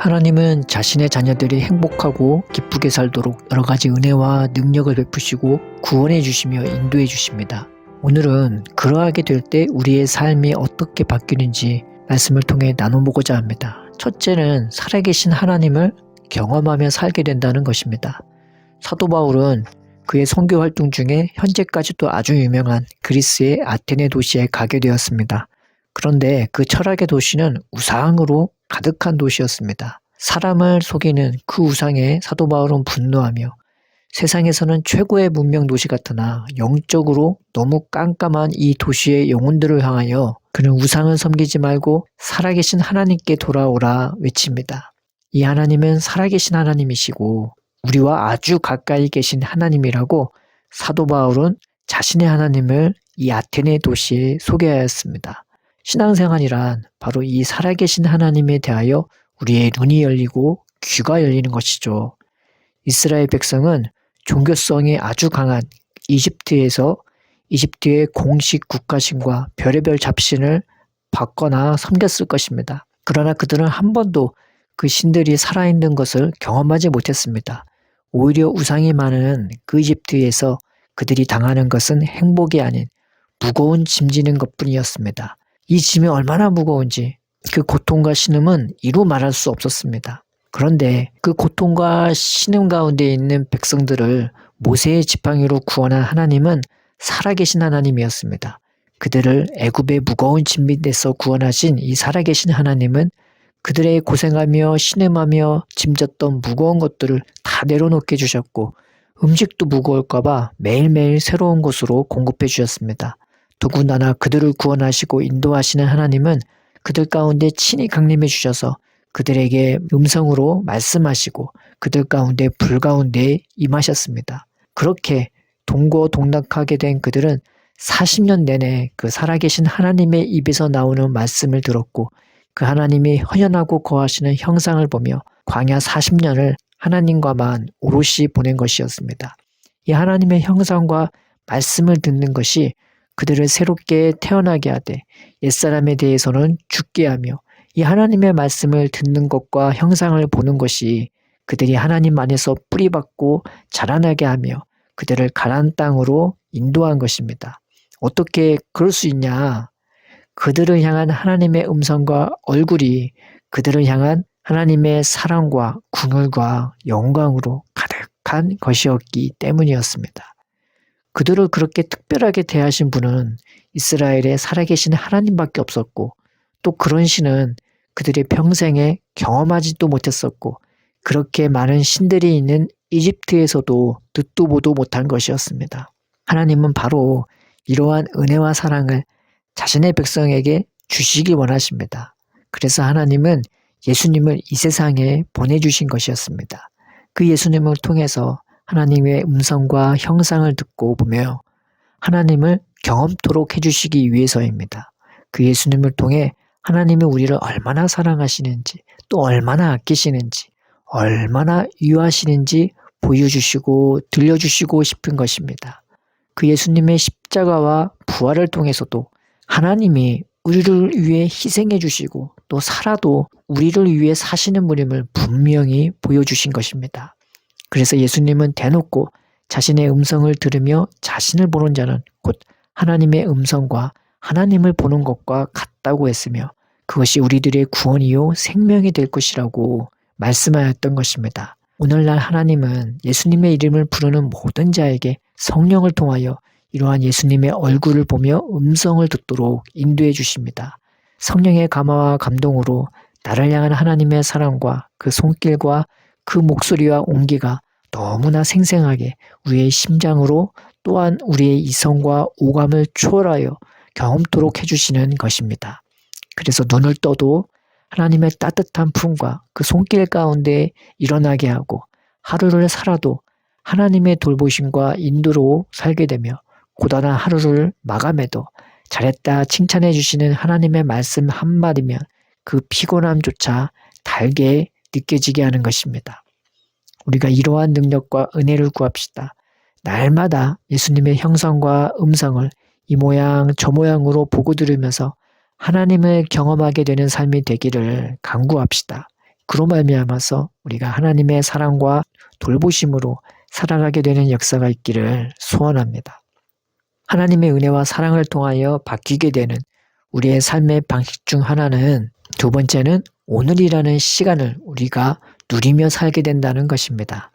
하나님은 자신의 자녀들이 행복하고 기쁘게 살도록 여러 가지 은혜와 능력을 베푸시고 구원해 주시며 인도해 주십니다. 오늘은 그러하게 될 때 우리의 삶이 어떻게 바뀌는지 말씀을 통해 나눠보고자 합니다. 첫째는 살아계신 하나님을 경험하며 살게 된다는 것입니다. 사도 바울은 그의 선교 활동 중에 현재까지도 아주 유명한 그리스의 아테네 도시에 가게 되었습니다. 그런데 그 철학의 도시는 우상으로 가득한 도시였습니다. 사람을 속이는 그 우상에 사도 바울은 분노하며 세상에서는 최고의 문명 도시 같으나 영적으로 너무 깜깜한 이 도시의 영혼들을 향하여 그는 우상을 섬기지 말고 살아계신 하나님께 돌아오라 외칩니다. 이 하나님은 살아계신 하나님이시고 우리와 아주 가까이 계신 하나님이라고 사도 바울은 자신의 하나님을 이 아테네 도시에 소개하였습니다. 신앙생활이란 바로 이 살아계신 하나님에 대하여 우리의 눈이 열리고 귀가 열리는 것이죠. 이스라엘 백성은 종교성이 아주 강한 이집트의 공식 국가신과 별의별 잡신을 받거나 섬겼을 것입니다. 그러나 그들은 한 번도 그 신들이 살아있는 것을 경험하지 못했습니다. 오히려 우상이 많은 그 이집트에서 그들이 당하는 것은 행복이 아닌 무거운 짐지는 것뿐이었습니다. 이 짐이 얼마나 무거운지 그 고통과 신음은 이루 말할 수 없었습니다. 그런데 그 고통과 신음 가운데 있는 백성들을 모세의 지팡이로 구원한 하나님은 살아계신 하나님이었습니다. 그들을 애굽의 무거운 짐 밑에서 구원하신 이 살아계신 하나님은 그들의 고생하며 신음하며 짐졌던 무거운 것들을 다 내려놓게 해주셨고 음식도 무거울까봐 매일매일 새로운 것으로 공급해 주셨습니다. 더군다나 그들을 구원하시고 인도하시는 하나님은 그들 가운데 친히 강림해 주셔서 그들에게 음성으로 말씀하시고 그들 가운데 불 가운데 임하셨습니다. 그렇게 동고동락하게 된 그들은 40년 내내 그 살아계신 하나님의 입에서 나오는 말씀을 들었고 그 하나님이 헌연하고 거하시는 형상을 보며 광야 40년을 하나님과만 오롯이 보낸 것이었습니다. 이 하나님의 형상과 말씀을 듣는 것이 그들을 새롭게 태어나게 하되 옛사람에 대해서는 죽게 하며 이 하나님의 말씀을 듣는 것과 형상을 보는 것이 그들이 하나님 안에서 뿌리박고 자라나게 하며 그들을 가나안 땅으로 인도한 것입니다. 어떻게 그럴 수 있냐? 그들을 향한 하나님의 음성과 얼굴이 그들을 향한 하나님의 사랑과 궁율과 영광으로 가득한 것이었기 때문이었습니다. 그들을 그렇게 특별하게 대하신 분은 이스라엘에 살아계신 하나님밖에 없었고 또 그런 신은 그들의 평생에 경험하지도 못했었고 그렇게 많은 신들이 있는 이집트에서도 듣도 보도 못한 것이었습니다. 하나님은 바로 이러한 은혜와 사랑을 자신의 백성에게 주시기 원하십니다. 그래서 하나님은 예수님을 이 세상에 보내주신 것이었습니다. 그 예수님을 통해서 하나님의 음성과 형상을 듣고 보며 하나님을 경험토록 해주시기 위해서입니다. 그 예수님을 통해 하나님이 우리를 얼마나 사랑하시는지 또 얼마나 아끼시는지 얼마나 유하시는지 보여주시고 들려주시고 싶은 것입니다. 그 예수님의 십자가와 부활을 통해서도 하나님이 우리를 위해 희생해 주시고 또 살아도 우리를 위해 사시는 분임을 분명히 보여주신 것입니다. 그래서 예수님은 대놓고 자신의 음성을 들으며 자신을 보는 자는 곧 하나님의 음성과 하나님을 보는 것과 같다고 했으며 그것이 우리들의 구원이요 생명이 될 것이라고 말씀하였던 것입니다. 오늘날 하나님은 예수님의 이름을 부르는 모든 자에게 성령을 통하여 이러한 예수님의 얼굴을 보며 음성을 듣도록 인도해 주십니다. 성령의 감화와 감동으로 나를 향한 하나님의 사랑과 그 손길과 그 목소리와 온기가 너무나 생생하게 우리의 심장으로 또한 우리의 이성과 오감을 초월하여 경험토록 해주시는 것입니다. 그래서 눈을 떠도 하나님의 따뜻한 품과 그 손길 가운데 일어나게 하고 하루를 살아도 하나님의 돌보심과 인도로 살게 되며 고단한 하루를 마감해도 잘했다 칭찬해 주시는 하나님의 말씀 한마디면 그 피곤함조차 달게 느껴지게 하는 것입니다. 우리가 이러한 능력과 은혜를 구합시다. 날마다 예수님의 형상과 음성을 이 모양 저 모양으로 보고 들으면서 하나님을 경험하게 되는 삶이 되기를 간구합시다. 그로 말미암아서 우리가 하나님의 사랑과 돌보심으로 살아가게 되는 역사가 있기를 소원합니다. 하나님의 은혜와 사랑을 통하여 바뀌게 되는 우리의 삶의 방식 중 하나는, 두 번째는 오늘이라는 시간을 우리가 누리며 살게 된다는 것입니다.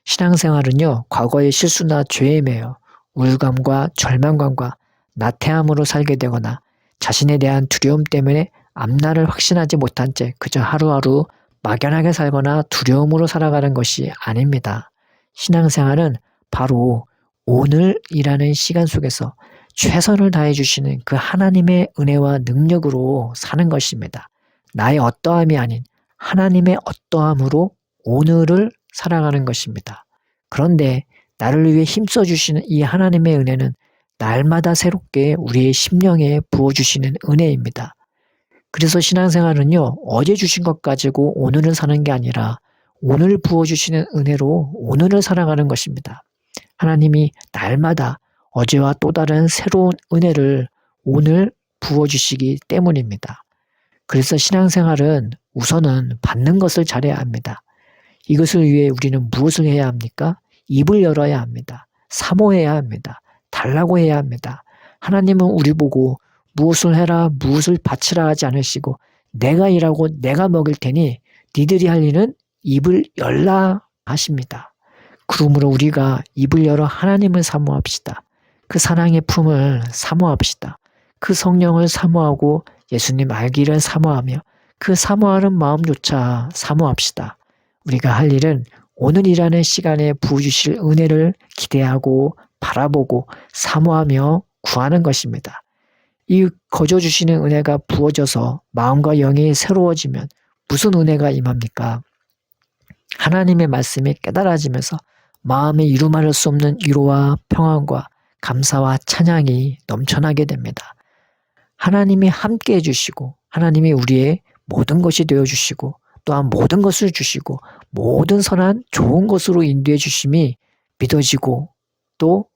신앙생활은요, 과거의 실수나 죄에 매여 우울감과 절망감과 나태함으로 살게 되거나 자신에 대한 두려움 때문에 앞날을 확신하지 못한 채 그저 하루하루 막연하게 살거나 두려움으로 살아가는 것이 아닙니다. 신앙생활은 바로 오늘이라는 시간 속에서 최선을 다해 주시는 그 하나님의 은혜와 능력으로 사는 것입니다. 나의 어떠함이 아닌 하나님의 어떠함으로 오늘을 살아가는 것입니다. 그런데 나를 위해 힘써 주시는 이 하나님의 은혜는 날마다 새롭게 우리의 심령에 부어주시는 은혜입니다. 그래서 신앙생활은요, 어제 주신 것 가지고 오늘을 사는 게 아니라 오늘 부어주시는 은혜로 오늘을 살아가는 것입니다. 하나님이 날마다 어제와 또 다른 새로운 은혜를 오늘 부어주시기 때문입니다. 그래서 신앙생활은 우선은 받는 것을 잘해야 합니다. 이것을 위해 우리는 무엇을 해야 합니까? 입을 열어야 합니다. 사모해야 합니다. 달라고 해야 합니다. 하나님은 우리 보고 무엇을 해라, 무엇을 바치라 하지 않으시고 내가 일하고 내가 먹을 테니 니들이 할 일은 입을 열라 하십니다. 그러므로 우리가 입을 열어 하나님을 사모합시다. 그 사랑의 품을 사모합시다. 그 성령을 사모하고 예수님 알기를 사모하며 그 사모하는 마음조차 사모합시다. 우리가 할 일은 오늘이라는 시간에 부어주실 은혜를 기대하고 바라보고 사모하며 구하는 것입니다. 이 거저주시는 은혜가 부어져서 마음과 영이 새로워지면 무슨 은혜가 임합니까? 하나님의 말씀이 깨달아지면서 마음에 이루말할 수 없는 위로와 평안과 감사와 찬양이 넘쳐나게 됩니다. 하나님이 함께 해주시고 하나님이 우리의 모든 것이 되어주시고 또한 모든 것을 주시고 모든 선한 좋은 것으로 인도해 주심이 믿어지고 또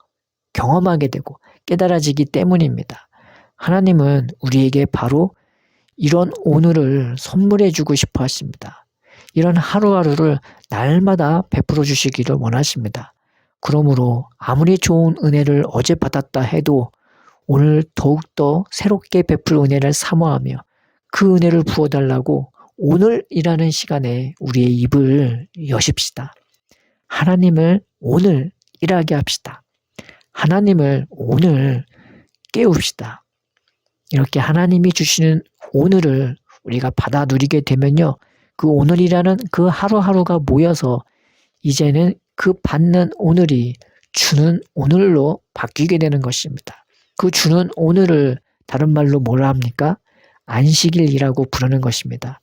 경험하게 되고 깨달아지기 때문입니다. 하나님은 우리에게 바로 이런 오늘을 선물해 주고 싶어 하십니다. 이런 하루하루를 날마다 베풀어 주시기를 원하십니다. 그러므로 아무리 좋은 은혜를 어제 받았다 해도 오늘 더욱더 새롭게 베풀 은혜를 사모하며 그 은혜를 부어달라고 오늘이라는 시간에 우리의 입을 여십시다. 하나님을 오늘 일하게 합시다. 하나님을 오늘 깨웁시다. 이렇게 하나님이 주시는 오늘을 우리가 받아 누리게 되면요, 그 오늘이라는 그 하루하루가 모여서 이제는 그 받는 오늘이 주는 오늘로 바뀌게 되는 것입니다. 그 주는 오늘을 다른 말로 뭐라 합니까? 안식일이라고 부르는 것입니다.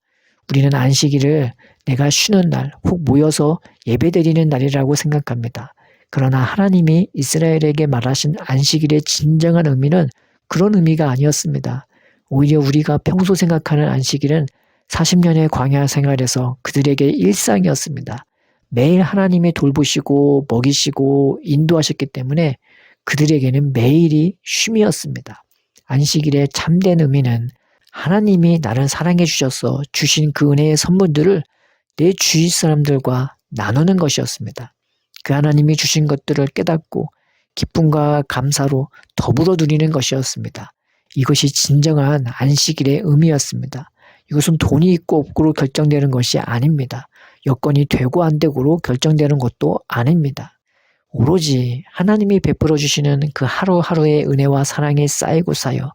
우리는 안식일을 내가 쉬는 날, 혹 모여서 예배드리는 날이라고 생각합니다. 그러나 하나님이 이스라엘에게 말하신 안식일의 진정한 의미는 그런 의미가 아니었습니다. 오히려 우리가 평소 생각하는 안식일은 40년의 광야 생활에서 그들에게 일상이었습니다. 매일 하나님이 돌보시고 먹이시고 인도하셨기 때문에 그들에게는 매일이 쉼이었습니다. 안식일의 참된 의미는 하나님이 나를 사랑해 주셔서 주신 그 은혜의 선물들을 내 주위 사람들과 나누는 것이었습니다. 그 하나님이 주신 것들을 깨닫고 기쁨과 감사로 더불어 누리는 것이었습니다. 이것이 진정한 안식일의 의미였습니다. 이것은 돈이 있고 없고로 결정되는 것이 아닙니다. 여건이 되고 안 되고로 결정되는 것도 아닙니다. 오로지 하나님이 베풀어 주시는 그 하루하루의 은혜와 사랑이 쌓이고 쌓여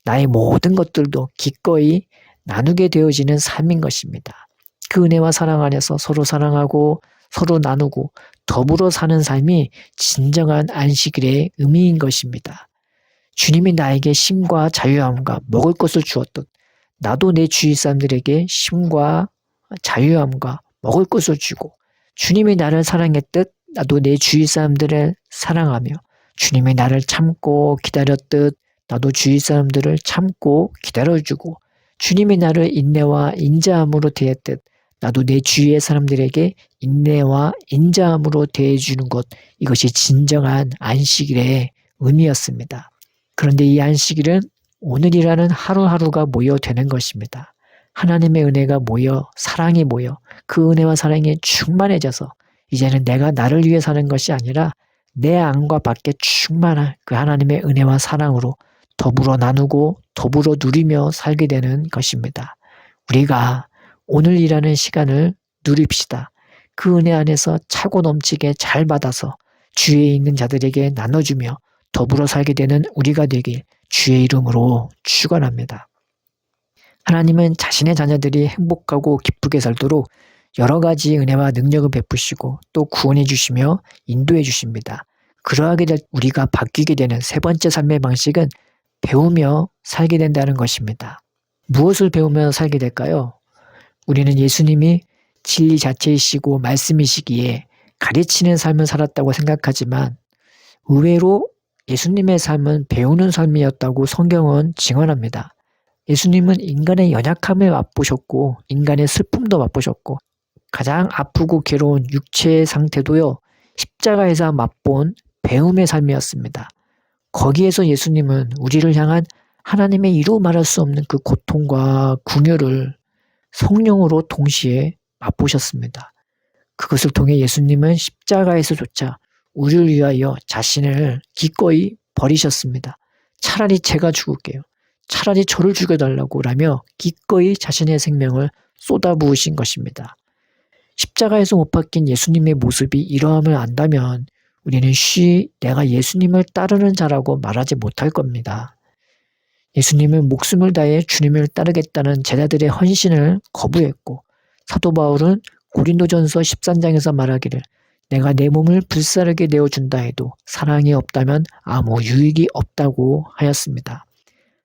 나의 모든 것들도 기꺼이 나누게 되어지는 삶인 것입니다. 그 은혜와 사랑 안에서 서로 사랑하고 서로 나누고 더불어 사는 삶이 진정한 안식일의 의미인 것입니다. 주님이 나에게 쉼과 자유함과 먹을 것을 주었듯 나도 내 주위 사람들에게 쉼과 자유함과 먹을 것을 주고, 주님이 나를 사랑했듯 나도 내 주위 사람들을 사랑하며, 주님이 나를 참고 기다렸듯 나도 주위 사람들을 참고 기다려주고, 주님이 나를 인내와 인자함으로 대했듯 나도 내 주위의 사람들에게 인내와 인자함으로 대해주는 것, 이것이 진정한 안식일의 의미였습니다. 그런데 이 안식일은 오늘이라는 하루하루가 모여 되는 것입니다. 하나님의 은혜가 모여 사랑이 모여 그 은혜와 사랑이 충만해져서 이제는 내가 나를 위해 사는 것이 아니라 내 안과 밖에 충만한 그 하나님의 은혜와 사랑으로 더불어 나누고 더불어 누리며 살게 되는 것입니다. 우리가 오늘이라는 시간을 누립시다. 그 은혜 안에서 차고 넘치게 잘 받아서 주위에 있는 자들에게 나눠주며 더불어 살게 되는 우리가 되길 주의 이름으로 축원합니다. 하나님은 자신의 자녀들이 행복하고 기쁘게 살도록 여러 가지 은혜와 능력을 베푸시고 또 구원해 주시며 인도해 주십니다. 그러하게 될 우리가 바뀌게 되는 세 번째 삶의 방식은 배우며 살게 된다는 것입니다. 무엇을 배우며 살게 될까요? 우리는 예수님이 진리 자체이시고 말씀이시기에 가르치는 삶을 살았다고 생각하지만 의외로 예수님의 삶은 배우는 삶이었다고 성경은 증언합니다. 예수님은 인간의 연약함을 맛보셨고 인간의 슬픔도 맛보셨고 가장 아프고 괴로운 육체의 상태도요. 십자가에서 맛본 배움의 삶이었습니다. 거기에서 예수님은 우리를 향한 하나님의 이루 말할 수 없는 그 고통과 궁유를 성령으로 동시에 맛보셨습니다. 그것을 통해 예수님은 십자가에서조차 우리를 위하여 자신을 기꺼이 버리셨습니다. 차라리 제가 죽을게요. 차라리 저를 죽여달라고 라며 기꺼이 자신의 생명을 쏟아부으신 것입니다. 십자가에서 못 박힌 예수님의 모습이 이러함을 안다면 우리는 쉬 내가 예수님을 따르는 자라고 말하지 못할 겁니다. 예수님은 목숨을 다해 주님을 따르겠다는 제자들의 헌신을 거부했고 사도 바울은 고린도전서 13장에서 말하기를 내가 내 몸을 불사르게 내어준다 해도 사랑이 없다면 아무 유익이 없다고 하였습니다.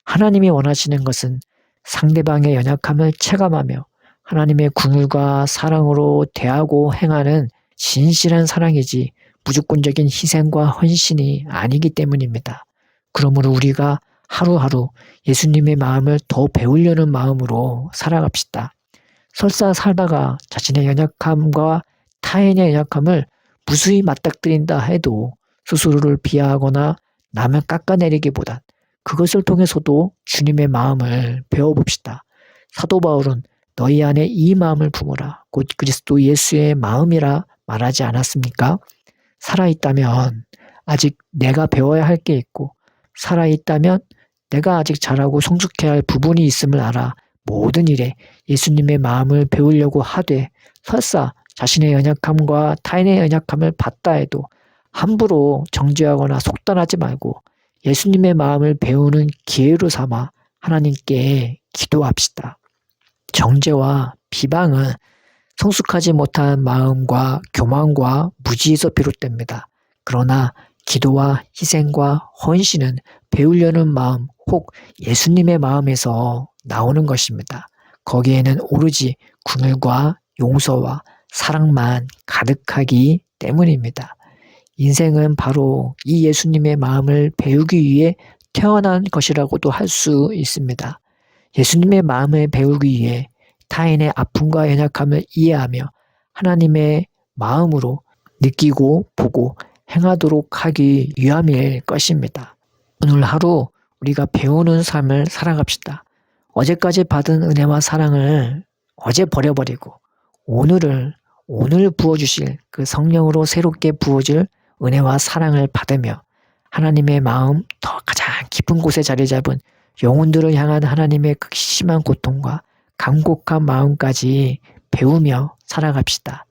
하나님이 원하시는 것은 상대방의 연약함을 체감하며 하나님의 궁율과 사랑으로 대하고 행하는 진실한 사랑이지 무조건적인 희생과 헌신이 아니기 때문입니다. 그러므로 우리가 하루하루 예수님의 마음을 더 배우려는 마음으로 살아갑시다. 설사 살다가 자신의 연약함과 타인의 연약함을 무수히 맞닥뜨린다 해도 스스로를 비하하거나 남을 깎아내리기보단 그것을 통해서도 주님의 마음을 배워봅시다. 사도 바울은 너희 안에 이 마음을 품으라 곧 그리스도 예수의 마음이라 말하지 않았습니까? 살아있다면 아직 내가 배워야 할 게 있고 살아있다면 내가 아직 잘하고 성숙해야 할 부분이 있음을 알아 모든 일에 예수님의 마음을 배우려고 하되 설사 자신의 연약함과 타인의 연약함을 봤다 해도 함부로 정죄하거나 속단하지 말고 예수님의 마음을 배우는 기회로 삼아 하나님께 기도합시다. 정죄와 비방은 성숙하지 못한 마음과 교만과 무지에서 비롯됩니다. 그러나 기도와 희생과 헌신은 배우려는 마음 혹 예수님의 마음에서 나오는 것입니다. 거기에는 오로지 궁율과 용서와 사랑만 가득하기 때문입니다. 인생은 바로 이 예수님의 마음을 배우기 위해 태어난 것이라고도 할 수 있습니다. 예수님의 마음을 배우기 위해 타인의 아픔과 연약함을 이해하며 하나님의 마음으로 느끼고 보고 행하도록 하기 위함일 것입니다. 오늘 하루 우리가 배우는 삶을 살아갑시다. 어제까지 받은 은혜와 사랑을 어제 버려버리고 오늘 부어주실 그 성령으로 새롭게 부어줄 은혜와 사랑을 받으며 하나님의 마음 더 가장 깊은 곳에 자리 잡은 영혼들을 향한 하나님의 극심한 고통과 간곡한 마음까지 배우며 살아갑시다.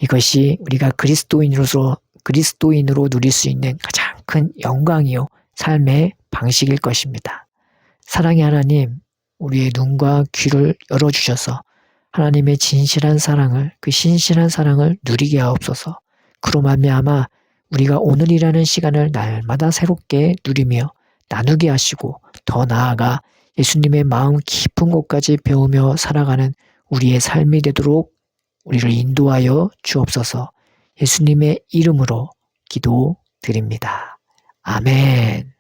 이것이 우리가 그리스도인으로 누릴 수 있는 가장 큰 영광이요 삶의 방식일 것입니다. 사랑의 하나님, 우리의 눈과 귀를 열어주셔서 하나님의 진실한 사랑을 그 신실한 사랑을 누리게 하옵소서. 그로 말미암아 우리가 오늘이라는 시간을 날마다 새롭게 누리며 나누게 하시고 더 나아가 예수님의 마음 깊은 곳까지 배우며 살아가는 우리의 삶이 되도록 우리를 인도하여 주옵소서. 예수님의 이름으로 기도드립니다. 아멘.